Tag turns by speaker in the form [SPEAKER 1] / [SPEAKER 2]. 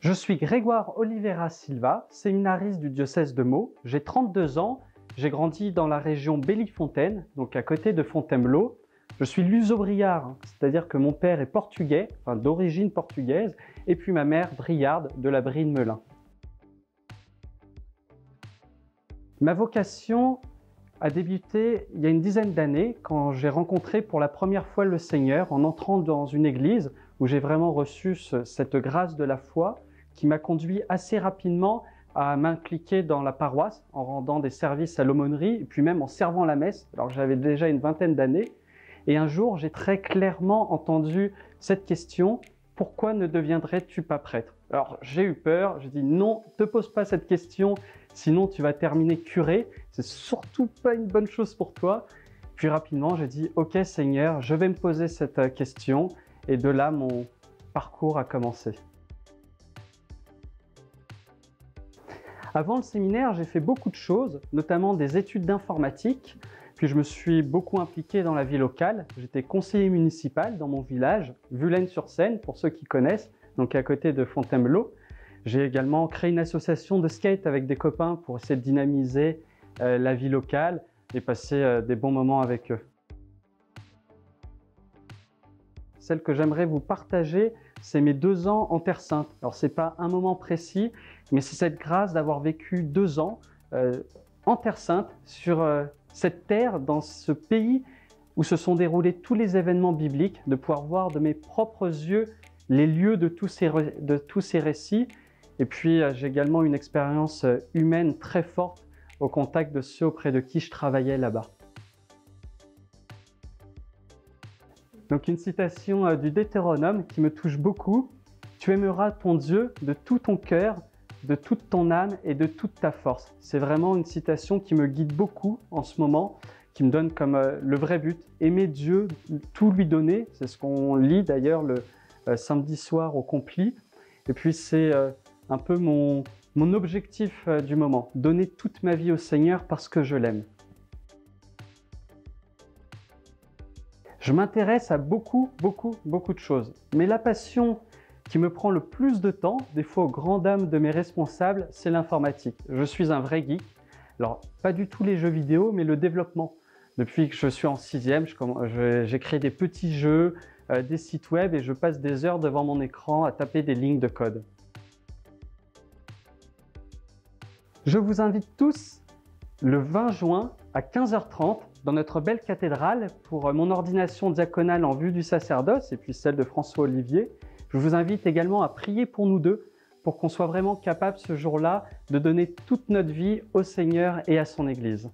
[SPEAKER 1] Je suis Grégoire Oliveira Silva, séminariste du diocèse de Meaux. J'ai 32 ans, j'ai grandi dans la région Bellefontaine, donc à côté de Fontainebleau. Je suis luso-briard, c'est-à-dire que mon père est portugais, enfin d'origine portugaise, et puis ma mère briarde de la Brie-de-Melun. Ma vocation a débuté il y a une dizaine d'années quand j'ai rencontré pour la première fois le Seigneur en entrant dans une église où j'ai vraiment reçu cette grâce de la foi qui m'a conduit assez rapidement à m'impliquer dans la paroisse en rendant des services à l'aumônerie et puis même en servant la messe alors que j'avais déjà une vingtaine d'années. Et un jour, j'ai très clairement entendu cette question: pourquoi ne deviendrais-tu pas prêtre? Alors j'ai eu peur, j'ai dit non, te pose pas cette question, sinon tu vas terminer curé, c'est surtout pas une bonne chose pour toi. Puis rapidement, j'ai dit ok Seigneur, je vais me poser cette question, et de là mon parcours a commencé. Avant le séminaire, j'ai fait beaucoup de choses, notamment des études d'informatique, puis je me suis beaucoup impliqué dans la vie locale. J'étais conseiller municipal dans mon village, Vulaines-sur-Seine, pour ceux qui connaissent, donc à côté de Fontainebleau. J'ai également créé une association de skate avec des copains pour essayer de dynamiser la vie locale et passer des bons moments avec eux. Celle que j'aimerais vous partager, c'est mes 2 ans en Terre Sainte. Alors ce n'est pas un moment précis, mais c'est cette grâce d'avoir vécu 2 ans en Terre Sainte, sur cette terre, dans ce pays où se sont déroulés tous les événements bibliques, de pouvoir voir de mes propres yeux les lieux de tous ces récits. Et puis j'ai également une expérience humaine très forte au contact de ceux auprès de qui je travaillais là-bas. Donc une citation du Deutéronome qui me touche beaucoup: « Tu aimeras ton Dieu de tout ton cœur, de toute ton âme et de toute ta force ». C'est vraiment une citation qui me guide beaucoup en ce moment, qui me donne comme le vrai but: aimer Dieu, tout lui donner. C'est ce qu'on lit d'ailleurs le samedi soir au Compli. Et puis c'est un peu mon objectif du moment, donner toute ma vie au Seigneur parce que je l'aime. Je m'intéresse à beaucoup de choses, mais la passion qui me prend le plus de temps, des fois aux grandes dames de mes responsables, c'est l'informatique. Je suis un vrai geek. Alors, pas du tout les jeux vidéo, mais le développement. Depuis que je suis en 6e, j'ai créé des petits jeux, des sites web, et je passe des heures devant mon écran à taper des lignes de code. Je vous invite tous le 20 juin à 15h30 dans notre belle cathédrale pour mon ordination diaconale en vue du sacerdoce et puis celle de François Olivier. Je vous invite également à prier pour nous deux, pour qu'on soit vraiment capable ce jour-là de donner toute notre vie au Seigneur et à son Église.